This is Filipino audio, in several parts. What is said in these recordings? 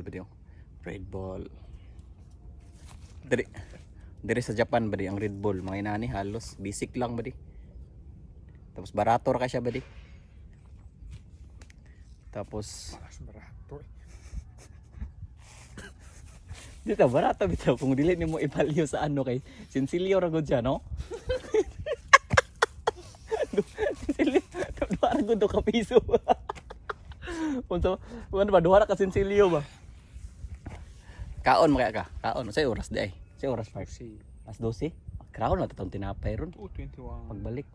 ba di? Red Bull. Diri sa Japan ba di ang Red Bull, mga inani halos basic lang ba di. Tapos barato ra ka siya ba di. Tapos Mas barato eh. dito barato bitaw kung dili nimo i-value sa ano kay Sinsilyo ra gud siya no. Sinsilyo duha ra gud ka piso. Unsa ano ba duha ra ka Sinsilyo ba? Kaon mo kaya ka? Kaon sa oras di ay. Sa oras pa. Si As 12. Kaon na tatong tinapay ron 21. pagbalik.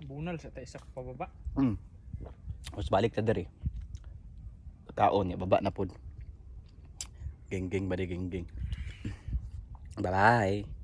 Bunal sa tayo sa pababa. Tapos balik ta diri. Kaon ya baba na pud. Geng ba di geng. Bye bye.